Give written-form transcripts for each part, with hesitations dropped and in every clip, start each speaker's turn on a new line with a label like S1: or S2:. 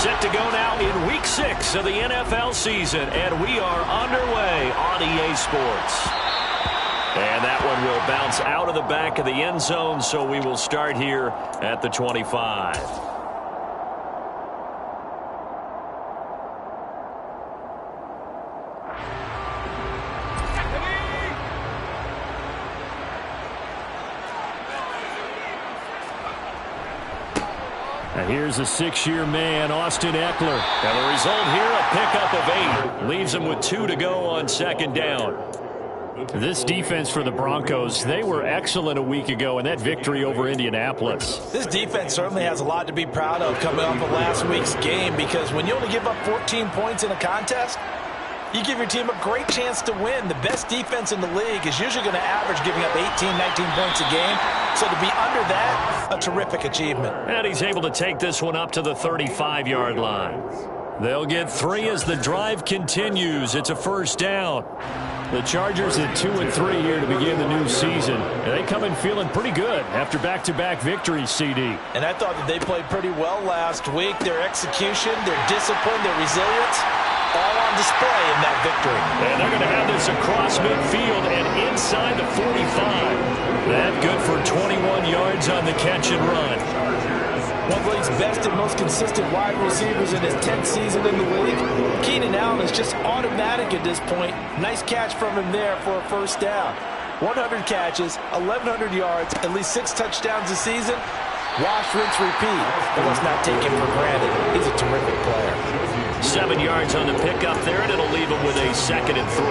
S1: Set to go now in Week 6 of the NFL season, and we are underway on EA Sports. And that one will bounce out of the back of the end zone, so we will start here at the 25. And here's a 6-year man, Austin Ekeler. And the result here, a pickup of 8. Leaves him with 2 to go on second down.
S2: This defense for the Broncos, they were excellent a week ago in that victory over Indianapolis.
S3: This defense certainly has a lot to be proud of coming off of last week's game, because when you only give up 14 points in a contest, you give your team a great chance to win. The best defense in the league is usually going to average giving up 18, 19 points a game. So to be under that, a terrific achievement.
S1: And he's able to take this one up to the 35-yard line. They'll get 3 as the drive continues. It's a first down.
S2: The Chargers at 2-3 here to begin the new season. And they come in feeling pretty good after back-to-back victories, CD.
S3: And I thought that they played pretty well last week. Their execution, their discipline, their resilience, all on display in that victory.
S1: And they're going to have this across midfield and inside the 45. That good for 21 yards on the catch and run.
S3: One of the league's best and most consistent wide receivers in his 10th season in the league. Keenan Allen is just automatic at this point. Nice catch from him there for a first down. 100 catches, 1,100 yards, at least 6 touchdowns this season. Wash, rinse, repeat. But let's not take him for granted. He's a terrific player.
S1: 7 yards on the pickup there, and it'll leave him with a 2nd and 3.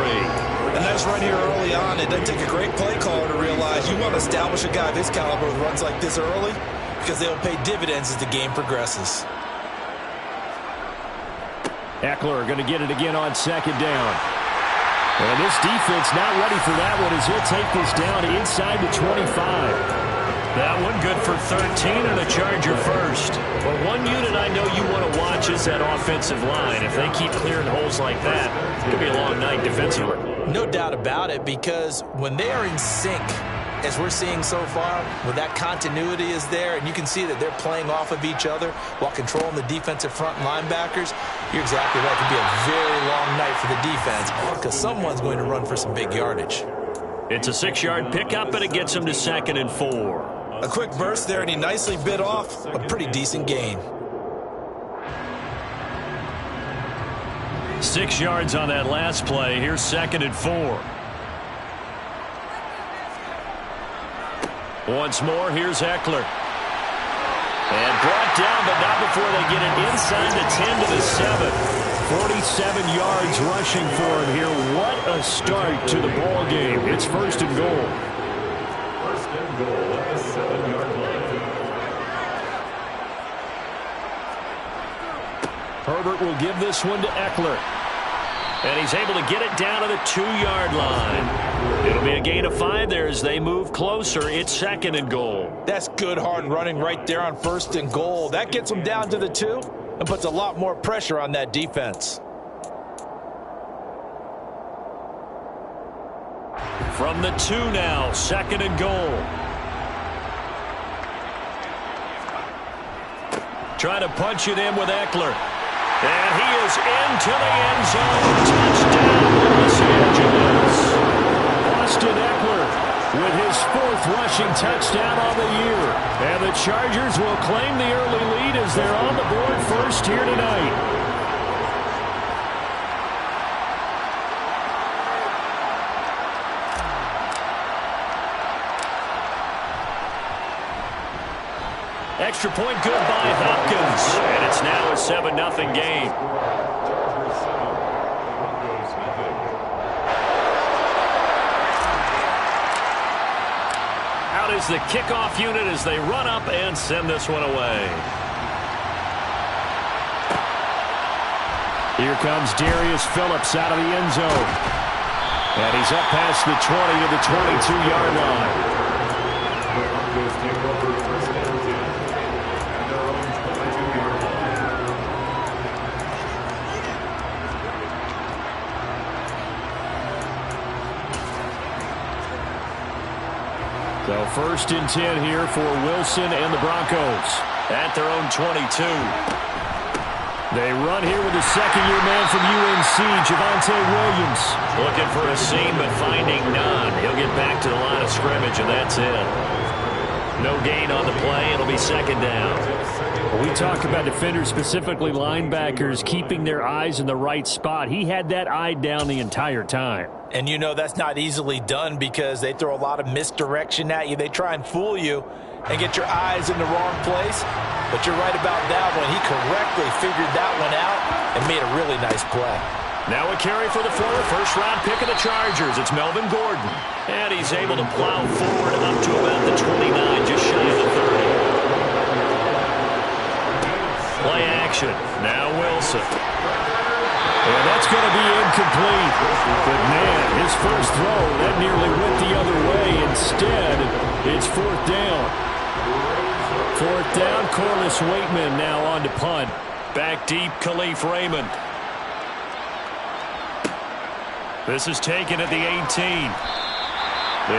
S4: And that's right here early on. It doesn't take a great play caller to realize you want to establish a guy of his caliber with runs like this early, because they'll pay dividends as the game progresses.
S2: Ekeler going to get it again on second down. And this defense not ready for that one as he'll take this down inside the 25.
S1: That one good for 13 and a Charger first. But one unit I know you want to watch is that offensive line. If they keep clearing holes like that, it could be a long night defensively.
S3: No doubt about it, because when they are in sync, as we're seeing so far, when that continuity is there, and you can see that they're playing off of each other while controlling the defensive front linebackers, you're exactly right. It could be a very long night for the defense, because someone's going to run for some big yardage.
S1: It's a 6-yard pickup, and it gets him to 2nd and 4.
S4: A quick burst there, and he nicely bit off a pretty decent gain.
S1: 6 yards on that last play. Here's 2nd and 4. Once more, here's Ekeler. And brought down, but not before they get it inside the 10 to the 7. 47 yards rushing for him here. What a start to the ball game. It's 1st and goal.
S5: First and goal at the 7-yard line.
S1: Herbert will give this one to Ekeler. And he's able to get it down to the 2-yard line. It'll be a gain of 5 there as they move closer. It's 2nd and goal.
S3: That's good hard running right there on 1st and goal. That gets them down to the 2 and puts a lot more pressure on that defense.
S1: From the 2 now, 2nd and goal. Trying to punch it in with Ekeler. And he is into the end zone. Touchdown, Los Angeles. Austin Ekeler with his 4th rushing touchdown on the year. And the Chargers will claim the early lead as they're on the board first here tonight. Extra point good by Hopkins. And it's now a 7-0 game. Out is the kickoff unit as they run up and send this one away.
S2: Here comes Darius Phillips out of the end zone. And he's up past the 20 to the 22-yard line. So 1st and 10 here for Wilson and the Broncos.
S1: At their own 22.
S2: They run here with the second-year man from UNC, Javonte Williams.
S1: Looking for a seam, but finding none. He'll get back to the line of scrimmage, and that's it. No gain on the play. It'll be second down.
S2: When we talk about defenders, specifically linebackers, keeping their eyes in the right spot. He had that eye down the entire time.
S3: And you know that's not easily done because they throw a lot of misdirection at you. They try and fool you and get your eyes in the wrong place. But you're right about that one. He correctly figured that one out and made a really nice play.
S1: Now a carry for the former first-round pick of the Chargers. It's Melvin Gordon. And he's able to plow forward up to about the 29, just shy of the 30. Play action. Now Wilson.
S2: And that's going to be incomplete. But, man, his first throw, that nearly went the other way. Instead, it's fourth down. Fourth down, Corliss Waitman now on to punt.
S1: Back deep, Khalif Raymond. This is taken at the 18.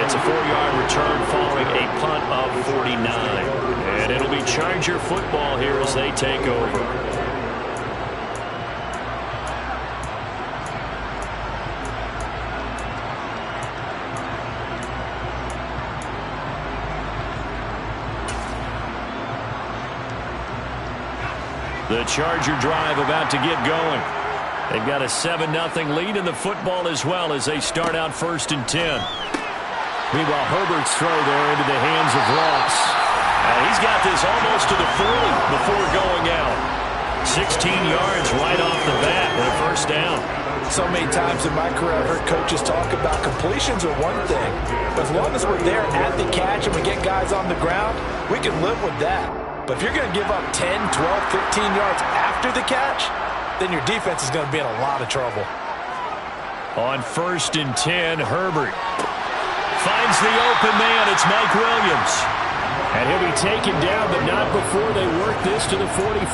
S1: It's a 4-yard return following a punt of 49. And it'll be Charger football here as they take over. The Charger drive about to get going. They've got a 7-0 lead in the football as well as they start out 1st and 10.
S2: Meanwhile, Herbert's throw there into the hands of Ross.
S1: He's got this almost to the 40 before going out. 16 yards right off the bat and a first down.
S3: So many times in my career I've heard coaches talk about completions are one thing. But as long as we're there at the catch and we get guys on the ground, we can live with that. But if you're going to give up 10, 12, 15 yards after the catch, then your defense is going to be in a lot of trouble.
S1: On 1st and 10, Herbert finds the open man. It's Mike Williams.
S2: And he'll be taken down, but not before they work this to the 45.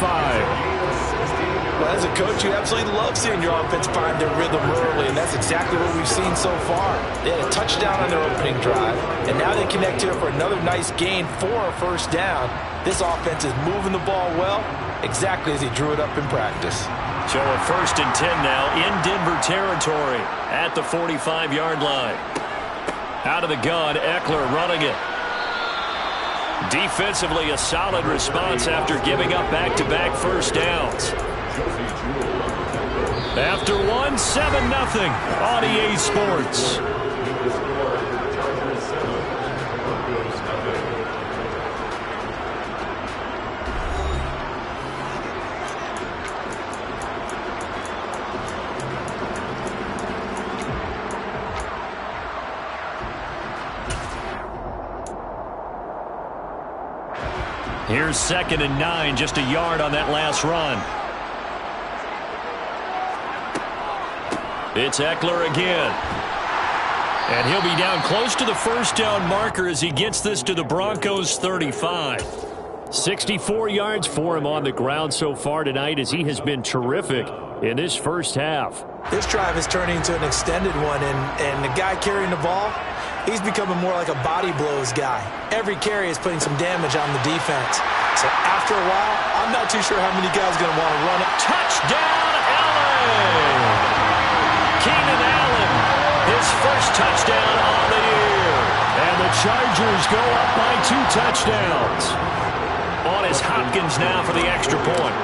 S3: Well, as a coach, you absolutely love seeing your offense find their rhythm early, and that's exactly what we've seen so far. They had a touchdown on their opening drive, and now they connect here for another nice gain for a first down. This offense is moving the ball well, exactly as he drew it up in practice.
S1: So a 1st and 10 now in Denver territory at the 45-yard line. Out of the gun, Eckler running it. Defensively, a solid response after giving up back-to-back first downs. After one, 7-0 on EA Sports. Here's 2nd and 9, just a yard on that last run. It's Eckler again. And he'll be down close to the first down marker as he gets this to the Broncos' 35.
S2: 64 yards for him on the ground so far tonight as he has been terrific in this first half.
S3: This drive is turning into an extended one, and the guy carrying the ball, he's becoming more like a body blows guy. Every carry is putting some damage on the defense. So after a while, I'm not too sure how many guys are going to want to run it.
S1: Touchdown, Allen! Keenan Allen, his first touchdown on the year.
S2: And the Chargers go up by 2 touchdowns.
S1: On is Hopkins now for the extra point.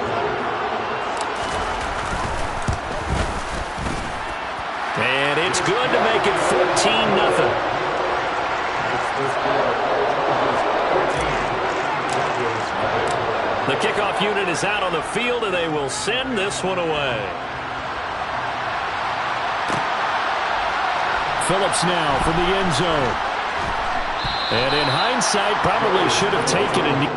S1: And it's good to make it 14-0. The kickoff unit is out on the field, and they will send this one away.
S2: Phillips now from the end zone. And in hindsight, probably should have taken a knee.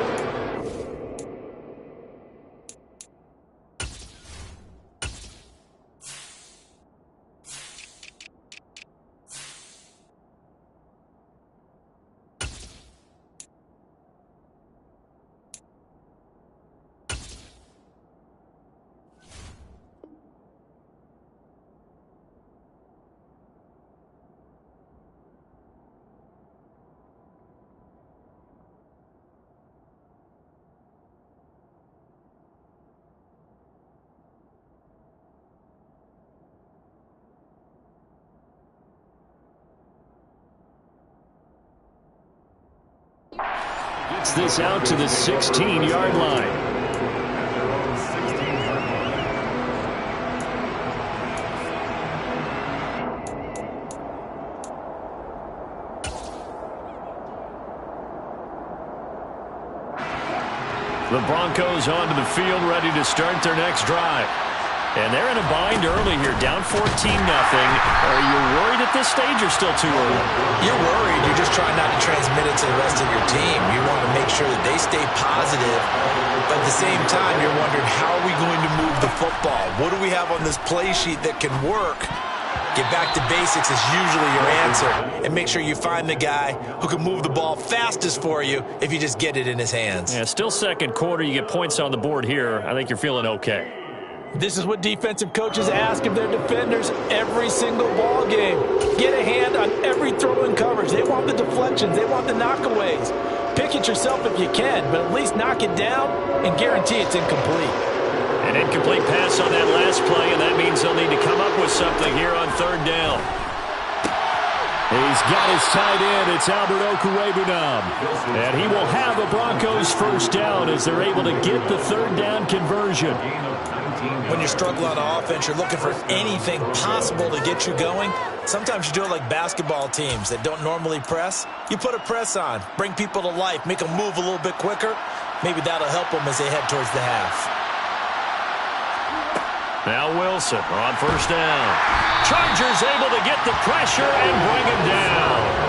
S1: gets this out to the 16-yard line. The Broncos onto the field, ready to start their next drive. And they're in a bind early here, down 14-0. Are you worried at this stage or still too early?
S4: You're worried. You're just trying not to transmit it to the rest of your team. You want to make sure that they stay positive. But at the same time, you're wondering, how are we going to move the football? What do we have on this play sheet that can work? Get back to basics is usually your answer. And make sure you find the guy who can move the ball fastest for you if you just get it in his hands.
S1: Yeah, still second quarter. You get points on the board here. I think you're feeling okay.
S3: This is what defensive coaches ask of their defenders every single ball game. Get a hand on every throw in coverage. They want the deflections. They want the knockaways. Pick it yourself if you can, but at least knock it down and guarantee it's incomplete.
S1: An incomplete pass on that last play, and that means they'll need to come up with something here on third down. He's got his tight end. It's Albert Okwuegbunam. And he will have a Broncos first down as they're able to get the third down conversion.
S4: When you're struggling on offense, you're looking for anything possible to get you going. Sometimes you do it like basketball teams that don't normally press. You put a press on, bring people to life, make them move a little bit quicker. Maybe that'll help them as they head towards the half.
S1: Now Wilson on first down. Chargers able to get the pressure and bring him down.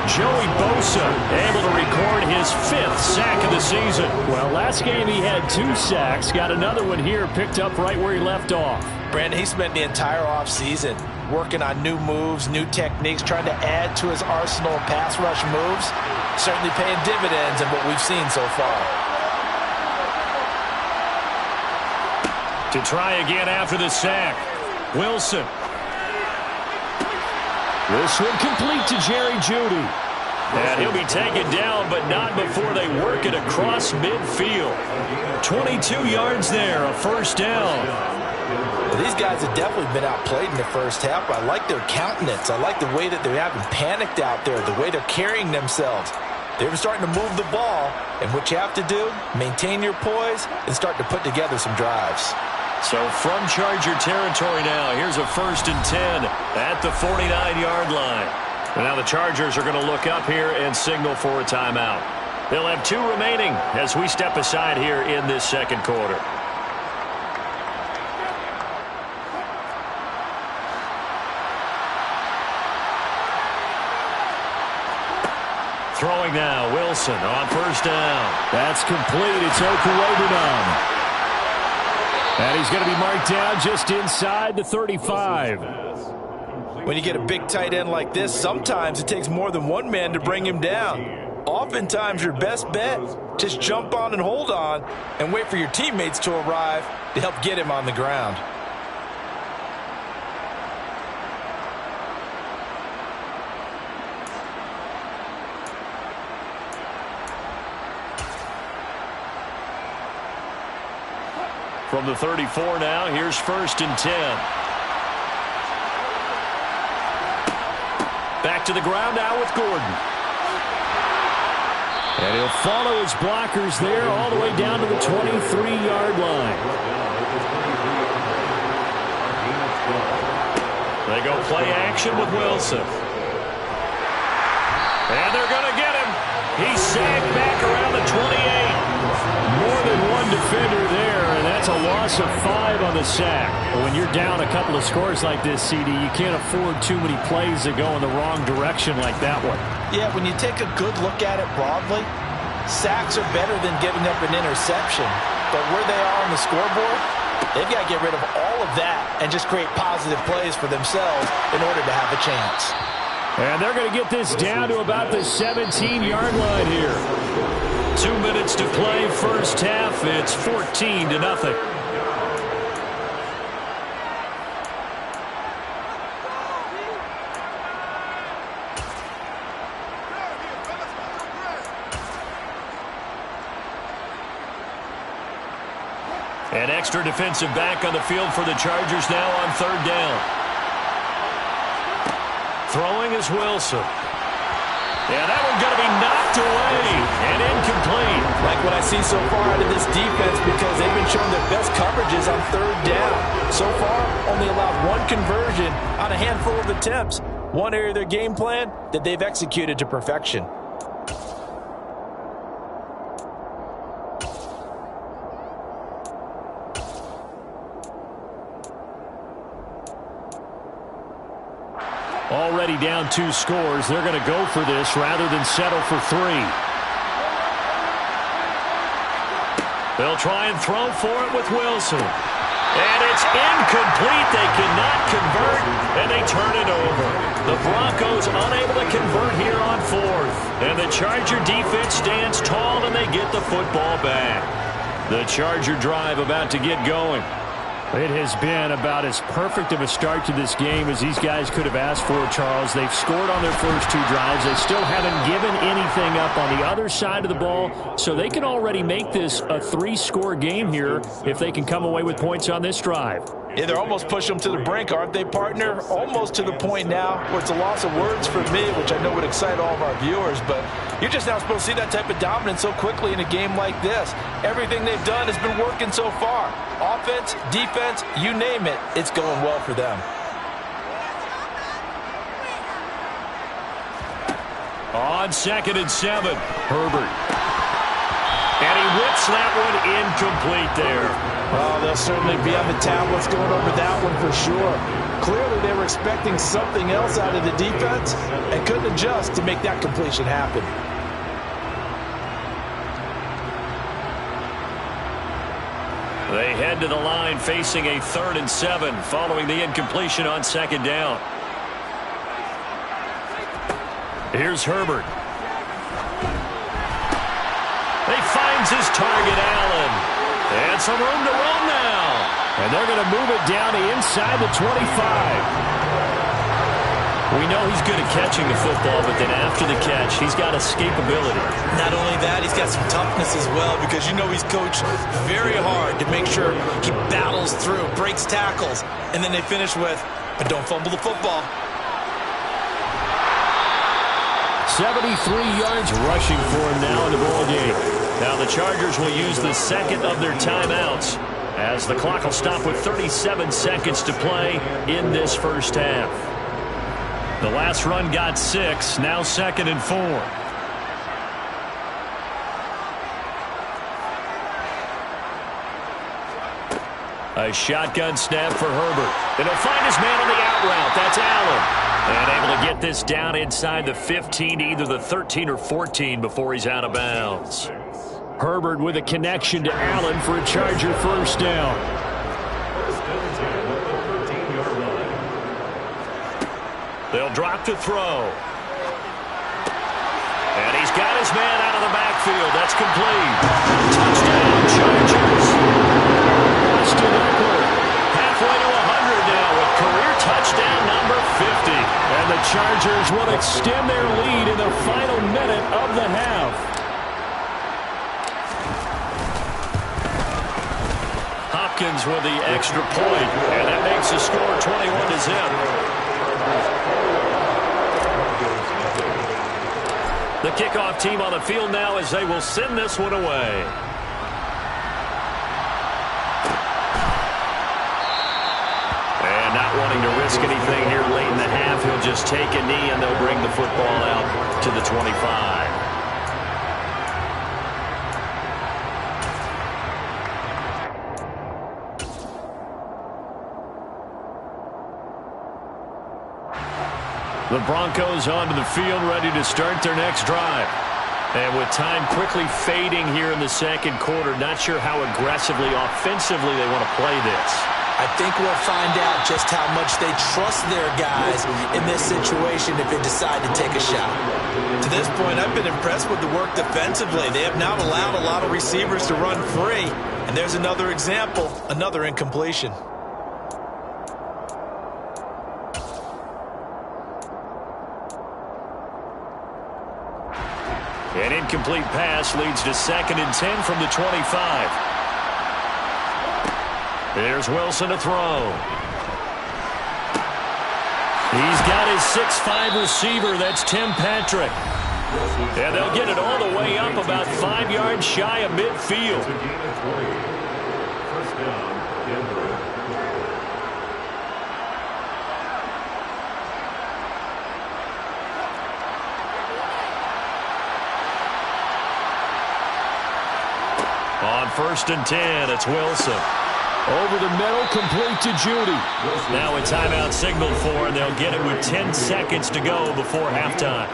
S1: Joey Bosa able to record his 5th sack of the season. Well, last game he had 2 sacks. Got another one here, picked up right where he left off.
S3: Brandon, he spent the entire offseason working on new moves, new techniques, trying to add to his arsenal of pass rush moves. Certainly paying dividends in what we've seen so far.
S1: To try again after the sack. Wilson. This one complete to Jerry Jeudy. And he'll be taken down, but not before they work it across midfield. 22 yards there, a first down.
S3: Well, these guys have definitely been outplayed in the first half. I like their countenance. I like the way that they're having panicked out there, the way they're carrying themselves. They're starting to move the ball, and what you have to do, maintain your poise and start to put together some drives.
S1: So from Charger territory now, here's a 1st and 10 at the 49-yard line. And now the Chargers are going to look up here and signal for a timeout. They'll have 2 remaining as we step aside here in this second quarter. Throwing now, Wilson on first down. That's complete. It's Okwuegbunam. And he's going to be marked down just inside the 35.
S3: When you get a big tight end like this, sometimes it takes more than one man to bring him down. Oftentimes, your best bet, just jump on and hold on and wait for your teammates to arrive to help get him on the ground.
S1: From the 34 now, here's 1st and 10. Back to the ground now with Gordon. And he'll follow his blockers there all the way down to the 23-yard line. They go play action with Wilson. And they're going to get him. He's sagged back around the 28. More than one defender there, and that's a loss of 5 on the sack. When you're down a couple of scores like this, CD, you can't afford too many plays that go in the wrong direction like that one.
S3: Yeah, when you take a good look at it broadly, sacks are better than giving up an interception. But where they are on the scoreboard, they've got to get rid of all of that and just create positive plays for themselves in order to have a chance.
S1: And they're going to get this down to about the 17-yard line here. 2 minutes to play first half. It's 14-0. An extra defensive back on the field for the Chargers now on third down. Throwing is Wilson. Yeah, that one's going to be knocked away and incomplete.
S3: Like what I see so far out of this defense, because they've been showing their best coverages on third down. So far, only allowed one conversion on a handful of attempts. One area of their game plan that they've executed to perfection.
S1: Already down 2 scores. They're going to go for this rather than settle for 3. They'll try and throw for it with Wilson. And it's incomplete. They cannot convert, and they turn it over. The Broncos unable to convert here on 4th. And the Charger defense stands tall, and they get the football back. The Charger drive about to get going. It has been about as perfect of a start to this game as these guys could have asked for, Charles. They've scored on their first 2 drives. They still haven't given anything up on the other side of the ball, so they can already make this a 3-score game here if they can come away with points on this drive.
S3: Yeah, they're almost pushing them to the brink, aren't they, partner? Almost to the point now where it's a loss of words for me, which I know would excite all of our viewers, but you're just not supposed to see that type of dominance so quickly in a game like this. Everything they've done has been working so far. Offense, defense, you name it, it's going well for them.
S1: On 2nd and 7, Herbert. And he whips that one incomplete there.
S3: Oh, they'll certainly be on the tablets going over that one for sure. Clearly they were expecting something else out of the defense and couldn't adjust to make that completion happen.
S1: They head to the line facing a 3rd and 7 following the incompletion on 2nd down. Here's Herbert. He finds his target, Allen. And some room to run now. And they're going to move it down to inside the 25. We know he's good at catching the football, but then after the catch, he's got escapability.
S4: Not only that, he's got some toughness as well, because you know he's coached very hard to make sure he battles through, breaks tackles, and then they finish with, but don't fumble the football.
S1: 73 yards rushing for him now in the ball game. Now the Chargers will use the 2nd of their timeouts as the clock will stop with 37 seconds to play in this first half. The last run got 6, now 2nd and 4. A shotgun snap for Herbert. And he'll find his man on the out route. That's Allen. And able to get this down inside the 15, either the 13 or 14 before he's out of bounds. Herbert with a connection to Allen for a Charger first down. They'll drop to throw. And he's got his man out of the backfield. That's complete. Touchdown, Chargers. Austin Ekeler halfway to 100 now with career touchdown number 50. And the Chargers will extend their lead in the final minute of the half. Hopkins with the extra point, and that makes the score 21-0. The kickoff team on the field now as they will send this one away. And not wanting to risk anything here late in the half, he'll just take a knee and they'll bring the football out to the 25. The Broncos onto the field, ready to start their next drive. And with time quickly fading here in the second quarter, not sure how aggressively, offensively they want to play this.
S4: I think we'll find out just how much they trust their guys in this situation if they decide to take a shot.
S3: To this point, I've been impressed with the work defensively. They have not allowed a lot of receivers to run free. And there's another example, another incompletion.
S1: An incomplete pass leads to 2nd and 10 from the 25. There's Wilson to throw. He's got his 6'5" receiver. That's Tim Patrick. And they'll get it all the way up about 5 yards shy of midfield.
S5: First down, Denver.
S1: On 1st and 10, it's Wilson. Over the middle, complete to Judy. Now a timeout signaled for, and they'll get it with 10 seconds to go before halftime.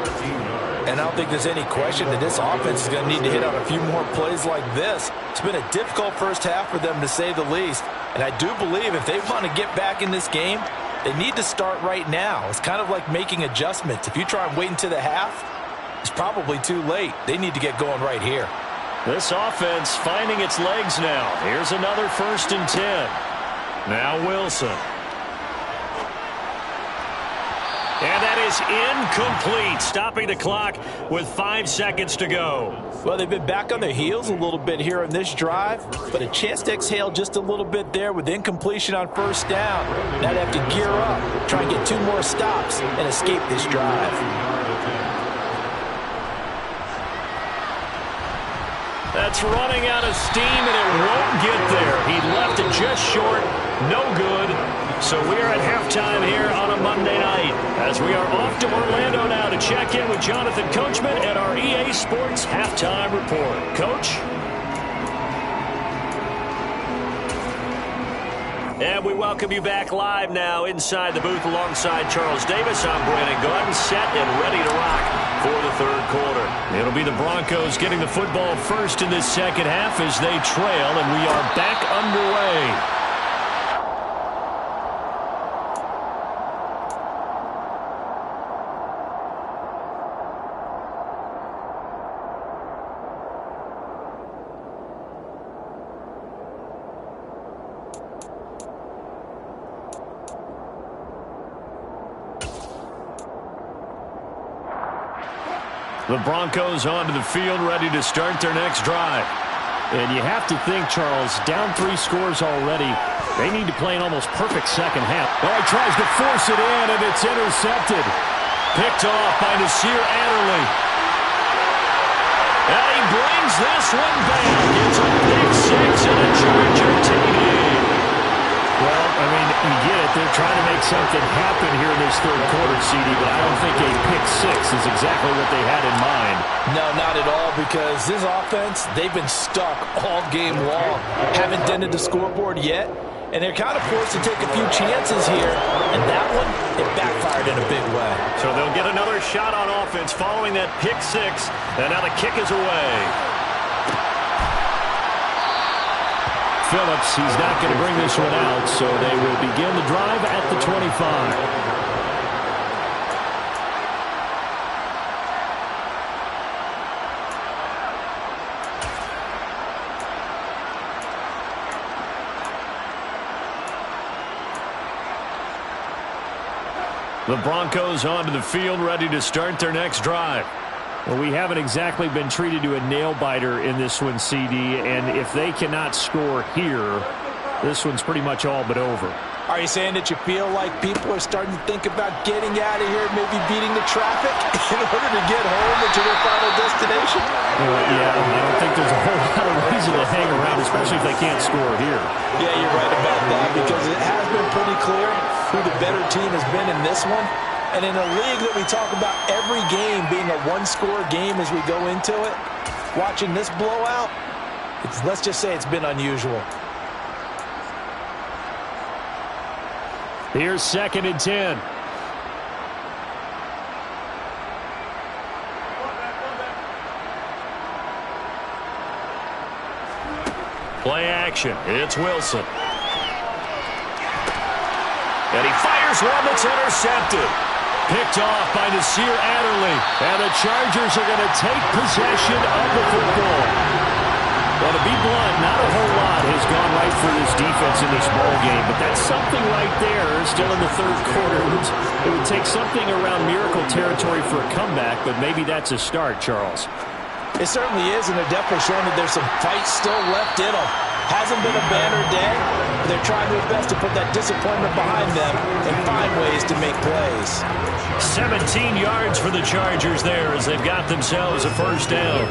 S3: And I don't think there's any question that this offense is going to need to hit on a few more plays like this. It's been a difficult first half for them, to say the least. And I do believe if they want to get back in this game, they need to start right now. It's kind of like making adjustments. If you try and wait until the half, it's probably too late. They need to get going right here.
S1: This offense finding its legs now. Here's another 1st and 10. Now Wilson. And that is incomplete, stopping the clock with 5 seconds to go.
S3: Well, they've been back on their heels a little bit here in this drive, but a chance to exhale just a little bit there with incompletion on 1st down. Now they have to gear up, try and get 2 more stops, and escape this drive.
S1: That's running out of steam, and it won't get there. He left it just short. No good. So we are at halftime here on a Monday night as we are off to Orlando now to check in with Jonathan Coachman at our EA Sports Halftime Report. Coach? And we welcome you back live now inside the booth alongside Charles Davis. I'm Brandon Gaudin, set and ready to rock for the 3rd quarter. It'll be the Broncos getting the football first in this second half as they trail, and we are back underway. The Broncos onto the field, ready to start their next drive.
S2: And you have to think, Charles, down 3 scores already. They need to play an almost perfect second half.
S1: Oh, he tries to force it in, and it's intercepted. Picked off by Nasir Adderley. And he brings this one back. It's a big 6 and a Charger TD.
S2: Well, I mean, you get it. They're trying to make something happen here in this 3rd quarter, CD, but I don't think a pick 6 is exactly what they had in mind.
S3: No, not at all, because this offense, they've been stuck all game long. Haven't dented the scoreboard yet, and they're kind of forced to take a few chances here, and that one, it backfired in a big way.
S1: So they'll get another shot on offense following that pick 6, and now the kick is away.
S2: Phillips, he's not going to bring this one out, so they will begin the drive at the 25.
S1: The Broncos onto the field, ready to start their next drive.
S2: Well, we haven't exactly been treated to a nail-biter in this one, CD, and if they cannot score here, this one's pretty much all but over.
S3: Are you saying that you feel like people are starting to think about getting out of here, maybe beating the traffic in order to get home or to their final destination?
S2: Yeah, I don't think there's a whole lot of reason to hang around, especially if they can't score here.
S3: Yeah, you're right about that, because it has been pretty clear who the better team has been in this one. And in a league that we talk about every game being a one-score game as we go into it, watching this blowout, let's just say it's been unusual.
S2: Here's 2nd and 10.
S1: Play action. It's Wilson. And he fires one that's intercepted. Picked off by Nasir Adderley. And the Chargers are going to take possession of the football. Well, to be blunt, not a whole lot has gone right for this defense in this ball game, but that's something right there still in the 3rd quarter. It would take something around miracle territory for a comeback, but maybe that's a start, Charles.
S3: It certainly is, and they're definitely showing that there's some fight still left in them. Hasn't been a banner day, but they're trying their best to put that disappointment behind them and find ways to make plays.
S1: 17 yards for the Chargers there as they've got themselves a first down.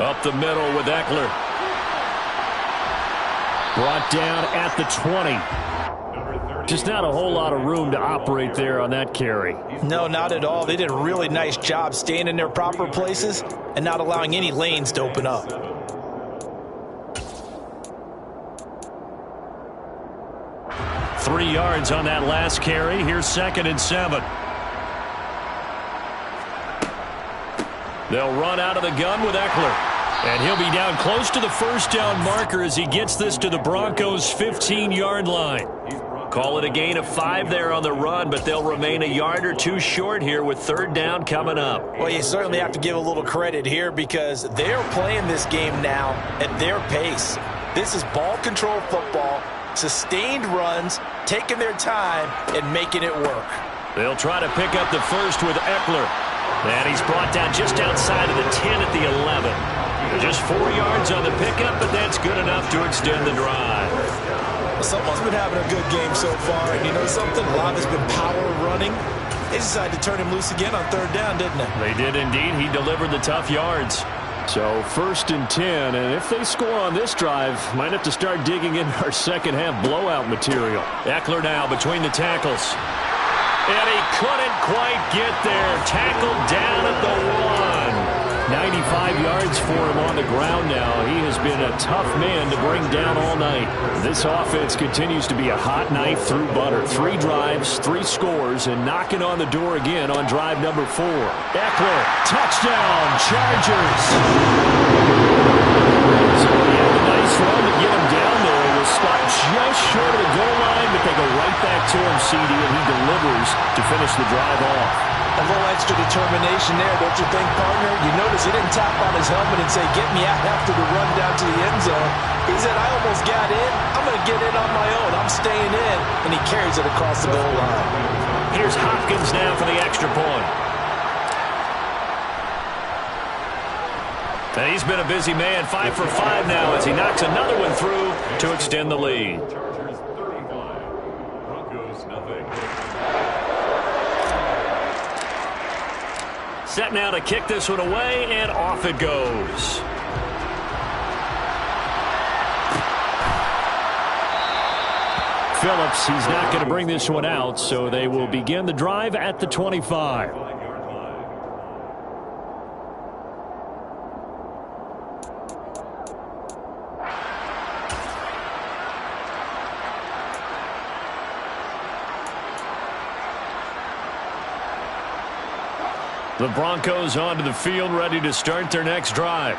S1: Up the middle with Eckler. Brought down at the 20. Just not a whole lot of room to operate there on that carry.
S3: No, not at all. They did a really nice job staying in their proper places and not allowing any lanes to open up.
S1: Three yards on that last carry. Here's 2nd and 7. They'll run out of the gun with Eckler. And he'll be down close to the first down marker as he gets this to the Broncos' 15-yard line. Call it a gain of 5 there on the run, but they'll remain a yard or two short here with 3rd down coming up.
S3: Well, you certainly have to give a little credit here because they're playing this game now at their pace. This is ball control football, sustained runs, taking their time, and making it work.
S1: They'll try to pick up the first with Eckler. And he's brought down just outside of the 10 at the 11. Just 4 yards on the pickup, but that's good enough to extend the drive.
S3: Someone's been having a good game so far, and you know something? A lot has been power running. They decided to turn him loose again on 3rd down, didn't they?
S1: They did indeed. He delivered the tough yards. So 1st and 10, and if they score on this drive, might have to start digging into our second-half blowout material. Eckler now between the tackles. And he couldn't quite get there. Tackled down at the 1. 95 yards for him on the ground now. He has been a tough man to bring down all night. This offense continues to be a hot knife through butter. 3 drives, 3 scores, and knocking on the door again on drive number 4. Eckler, touchdown, Chargers. So he had a nice run to get him down there. He was stopped just short of the goal line, but they go right back to him, CD, and he delivers to finish the drive off.
S3: A little extra determination there, don't you think, partner? You notice he didn't tap on his helmet and say, get me out after the run down to the end zone. He said, I almost got in. I'm going to get in on my own. I'm staying in. And he carries it across the goal line.
S1: Here's Hopkins now for the extra point. And he's been a busy man, 5 for 5 now as he knocks another one through to extend the lead.
S5: Chargers 35, Broncos nothing.
S1: Set now to kick this one away, and off it goes. Phillips, he's not going to bring this one out, so they will begin the drive at the 25. The Broncos onto the field, ready to start their next drive.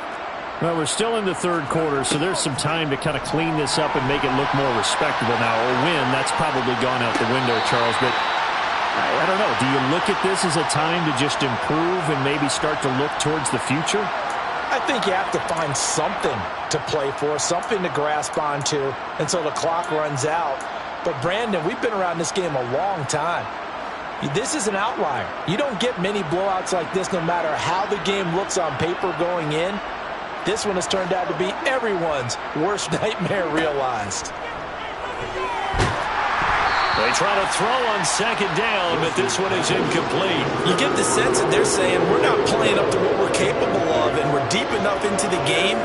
S1: Well, we're still in the 3rd quarter, so there's some time to kind of clean this up and make it look more respectable now. A win, that's probably gone out the window, Charles, but I don't know. Do you look at this as a time to just improve and maybe start to look towards the future?
S3: I think you have to find something to play for, something to grasp onto until the clock runs out. But, Brandon, we've been around this game a long time. This is an outlier. You don't get many blowouts like this no matter how the game looks on paper going in. This one has turned out to be everyone's worst nightmare realized.
S1: They try to throw on 2nd down, but this one is incomplete.
S3: You get the sense that they're saying we're not playing up to what we're capable of, and we're deep enough into the game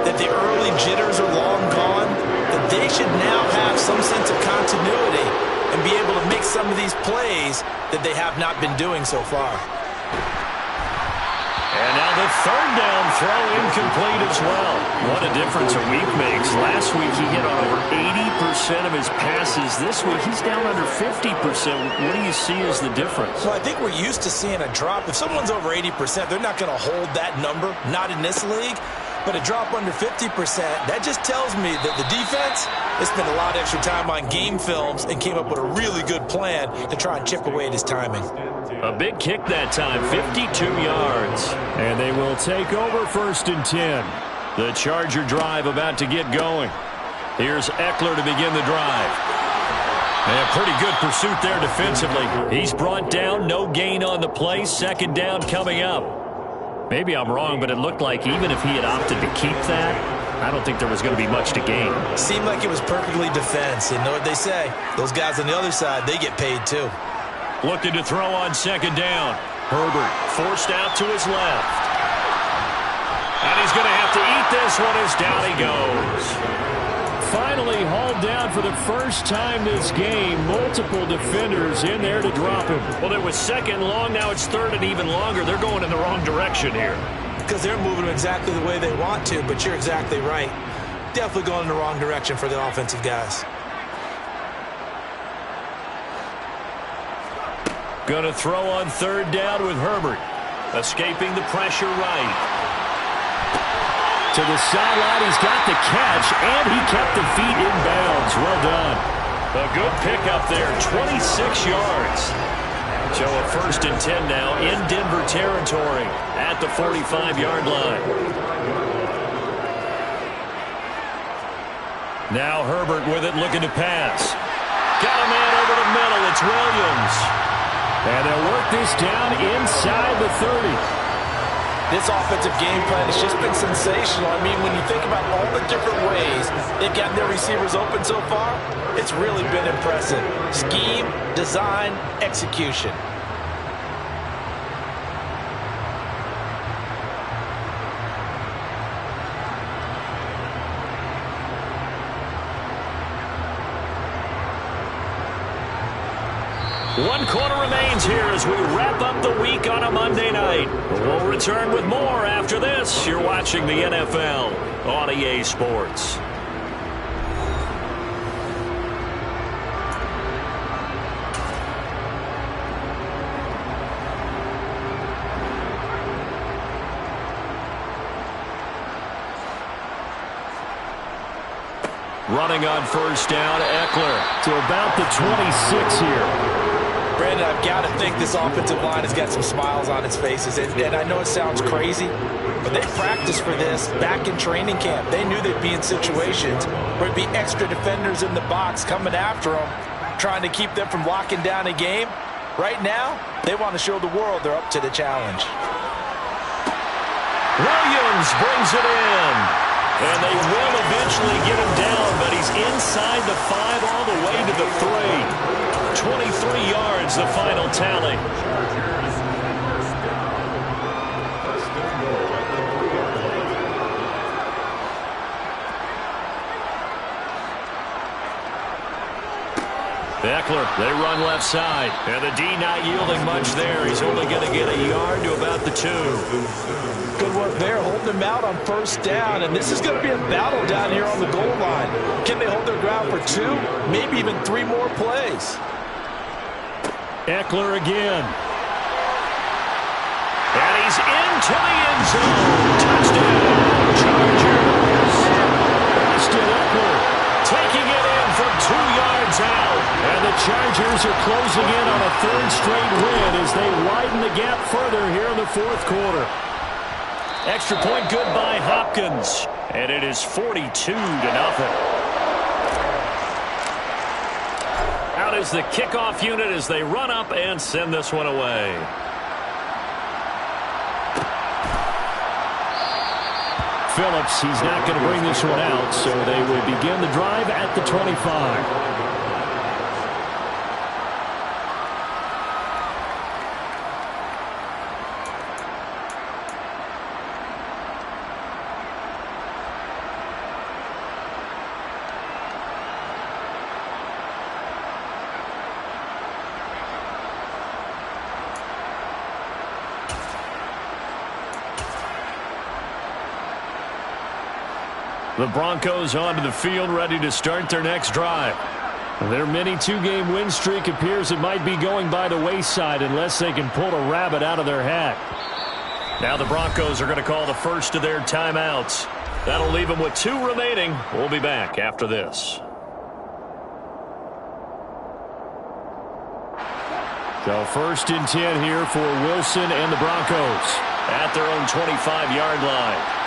S3: that the early jitters are long gone, that they should now have some sense of continuity and be able to make some of these plays that they have not been doing so far.
S1: And now the 3rd down throw incomplete as well. What a difference a week makes. Last week he hit on over 80% of his passes. This week he's down under 50%. What do you see as the difference?
S3: Well, I think we're used to seeing a drop. If someone's over 80%, they're not going to hold that number, not in this league. But a drop under 50%, that just tells me that the defense has spent a lot of extra time on game films and came up with a really good plan to try and chip away at his timing.
S1: A big kick that time, 52 yards. And they will take over 1st and 10. The Charger drive about to get going. Here's Eckler to begin the drive. And pretty good pursuit there defensively. He's brought down, no gain on the play. Second down coming up. Maybe I'm wrong, but it looked like even if he had opted to keep that, I don't think there was going to be much to gain.
S4: Seemed like it was perfectly defense. And know what they say? Those guys on the other side, they get paid too.
S1: Looking to throw on second down. Herbert forced out to his left. And he's going to have to eat this one as down he goes. Finally hauled down for the first time this game. Multiple defenders in there to drop him. Well, it was second long. Now it's third and even longer. They're going in the wrong direction here.
S4: Because they're moving exactly the way they want to, but you're exactly right. Definitely going in the wrong direction for the offensive guys.
S1: Going to throw on third down with Herbert. Escaping the pressure right. To the sideline, he's got the catch, and he kept the feet in bounds. Well done. A good pickup there, 26 yards. So a 1st and 10 now in Denver territory at the 45-yard line. Now Herbert with it, looking to pass. Got a man over the middle. It's Williams. And they'll work this down inside the 30.
S3: This offensive game plan has just been sensational. I mean, when you think about all the different ways they've gotten their receivers open so far, it's really been impressive. Scheme, design, execution.
S1: One quarter remains here as we wrap up the week on a Monday night. We'll return with more after this. You're watching the NFL on EA Sports. Running on first down, Eckler to about the 26 here.
S3: Brandon, I've got to think this offensive line has got some smiles on its faces. And I know it sounds crazy, but they practiced for this back in training camp. They knew they'd be in situations where there'd be extra defenders in the box coming after them, trying to keep them from locking down a game. Right now, they want to show the world they're up to the challenge.
S1: Williams brings it in. And they will eventually get him down, but he's inside the 5 all the way to the 3. 23 yards, the final tally. Eckler, they run left side. And the D not yielding much there. He's only going to get a yard to about the 2.
S3: Good work there, holding him out on first down. And this is going to be a battle down here on the goal line. Can they hold their ground for 2, maybe even 3 more plays?
S1: Eckler again. And he's into the end zone. Touchdown, Chargers. Austin Eckler taking it in from 2 yards out. And the Chargers are closing in on a 3rd straight win as they widen the gap further here in the 4th quarter. Extra point good by Hopkins. And it is 42-0. Out is the kickoff unit as they run up and send this one away. Phillips, he's not going to bring this one out, so they will begin the drive at the 25. The Broncos onto the field, ready to start their next drive. Their mini 2-game win streak appears it might be going by the wayside unless they can pull a rabbit out of their hat. Now the Broncos are going to call the first of their timeouts. That'll leave them with 2 remaining. We'll be back after this. So 1st and 10 here for Wilson and the Broncos at their own 25-yard line.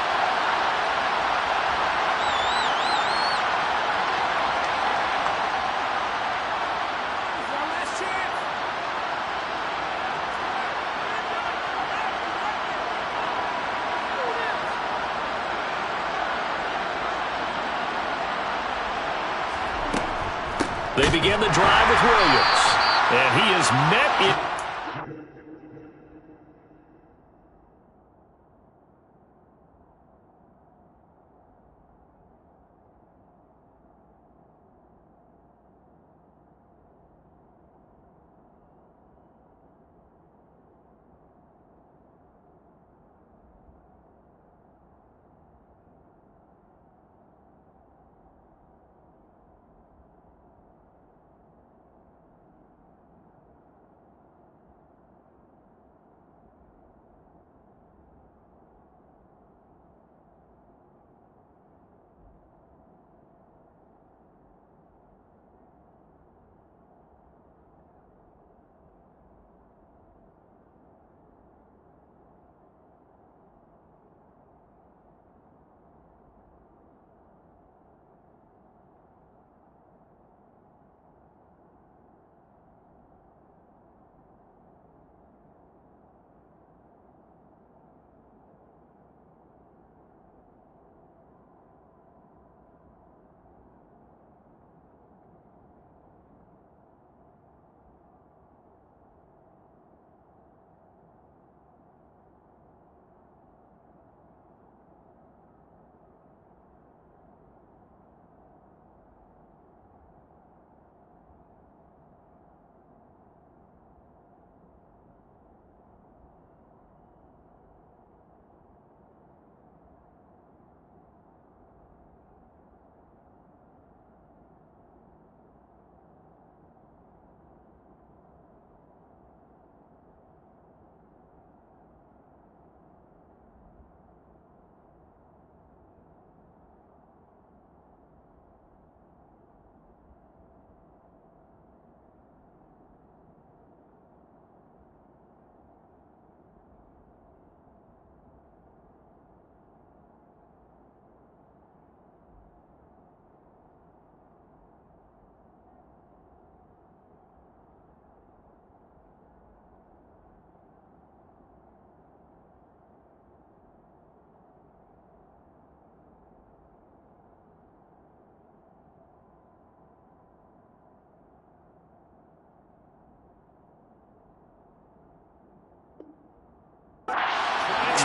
S1: They begin the drive with Williams. And he is met in.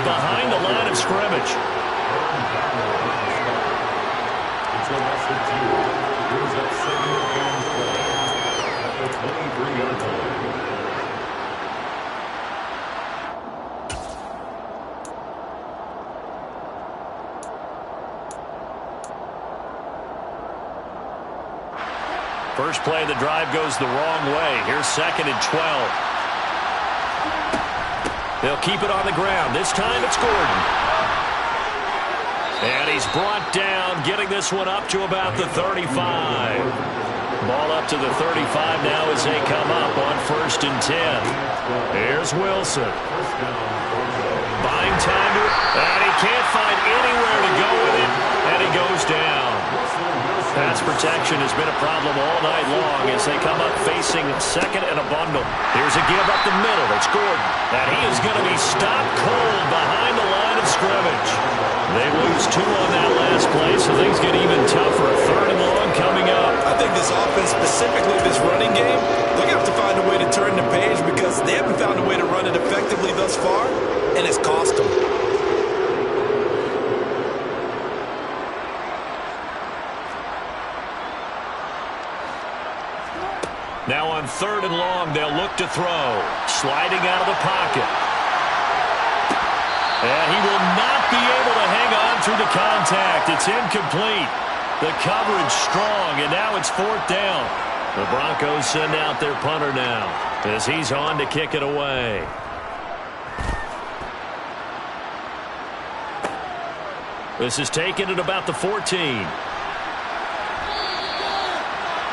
S1: Behind the line of scrimmage. First play of the drive goes the wrong way. Here's 2nd and 12. They'll keep it on the ground. This time it's Gordon. And he's brought down, getting this one up to about the 35. Ball up to the 35 now as they come up on 1st and 10. Here's Wilson. Buying time to, and he can't find anywhere to go with it, and he goes down. Pass protection has been a problem all night long as they come up facing 2nd and a bundle. Here's a give up the middle. It's Gordon. And he is going to be stopped cold behind the line of scrimmage. They lose 2 on that last play, so things get even tougher. 3rd and long coming up.
S3: I think this offense, specifically this running game, they're going to have to find a way to turn the page because they haven't found a way to run it effectively thus far, and it's cost them.
S1: Now on 3rd and long, they'll look to throw. Sliding out of the pocket. And he will not be able to hang on through the contact. It's incomplete. The coverage strong, and now it's 4th down. The Broncos send out their punter now as he's on to kick it away. This is taken at about the 14.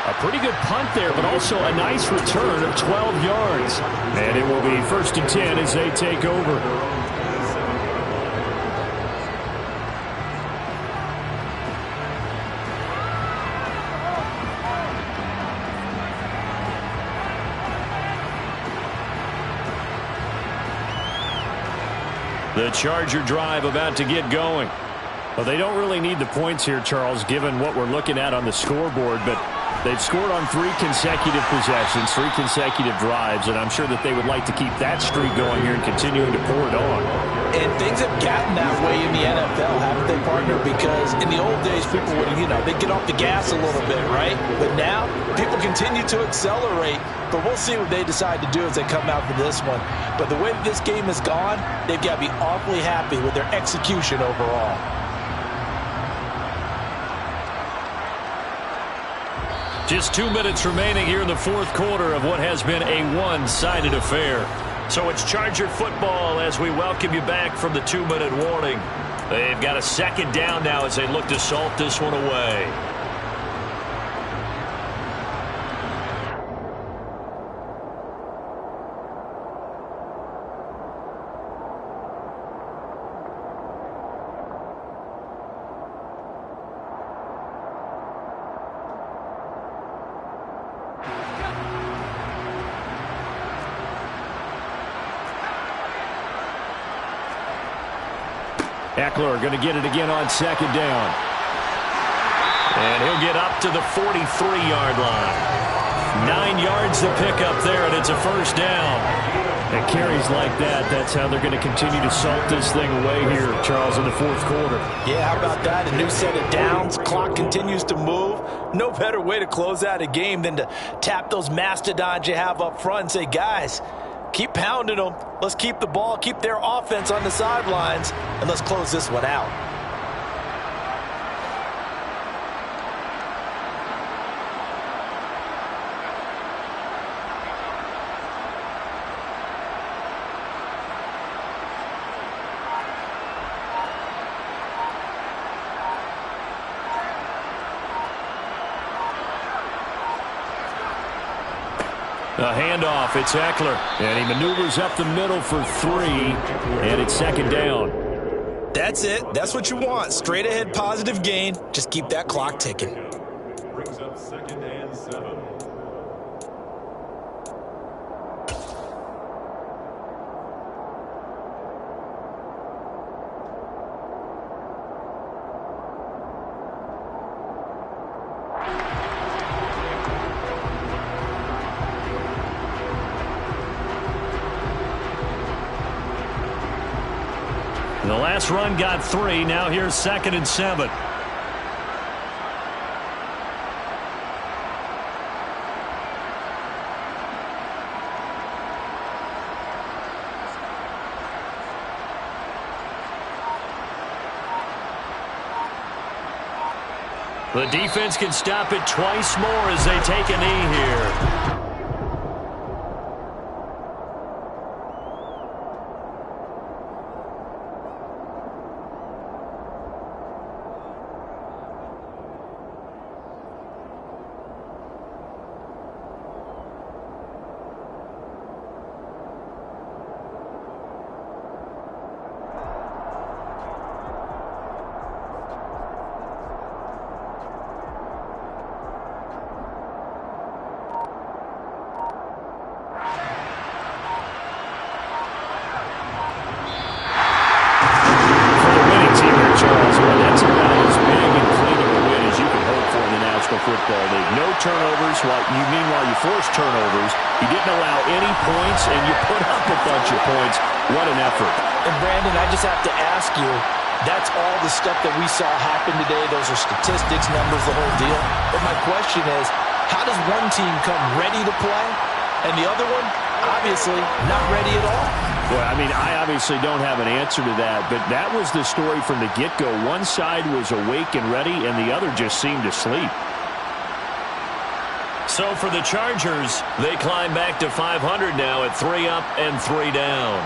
S2: A pretty good punt there, but also a nice return of 12 yards. And it will be 1st and 10 as they take over.
S1: The Charger drive about to get going.
S2: Well, they don't really need the points here, Charles, given what we're looking at on the scoreboard, but They've scored on 3 consecutive possessions, 3 consecutive drives, and I'm sure that they would like to keep that streak going here and continuing to pour it on.
S3: And things have gotten that way in the NFL, haven't they, partner? Because in the old days, people would, they'd get off the gas a little bit, right? But now, people continue to accelerate. But we'll see what they decide to do as they come out for this one. But the way that this game has gone, they've got to be awfully happy with their execution overall.
S1: Just 2 minutes remaining here in the fourth quarter of what has been a one-sided affair. So it's Charger football as we welcome you back from the 2-minute warning. They've got a second down now as they look to salt this one away.
S2: Eckler going to get it again on second down.
S1: And he'll get up to the 43-yard line. 9 yards to pick up there, and it's a first down.
S2: And carries like that, that's how they're going to continue to salt this thing away here, Charles, in the fourth quarter.
S3: Yeah, how about that? A new set of downs. Clock continues to move. No better way to close out a game than to tap those mastodons you have up front and say, guys, keep pounding them. Let's keep the ball, keep their offense on the sidelines, and let's close this one out.
S1: A handoff, it's Eckler.
S2: And he maneuvers up the middle for 3, and it's second down.
S4: That's it. That's what you want. Straight ahead positive gain. Just keep that clock ticking.
S5: Brings up 2nd and 7.
S1: The last run got 3. Now here's 2nd and 7. The defense can stop it twice more as they take a knee here.
S2: Football League. No turnovers. Meanwhile, you forced turnovers. You didn't allow any points, and you put up a bunch of points. What an effort.
S3: And, Brandon, I just have to ask you, that's all the stuff that we saw happen today. Those are statistics, numbers, the whole deal. But my question is, how does one team come ready to play, and the other one, obviously, not ready at all?
S2: Well, I mean, I obviously don't have an answer to that, but that was the story from the get-go. One side was awake and ready, and the other just seemed to sleep.
S1: So for the Chargers, they climb back to 500 now at 3 up and 3 down.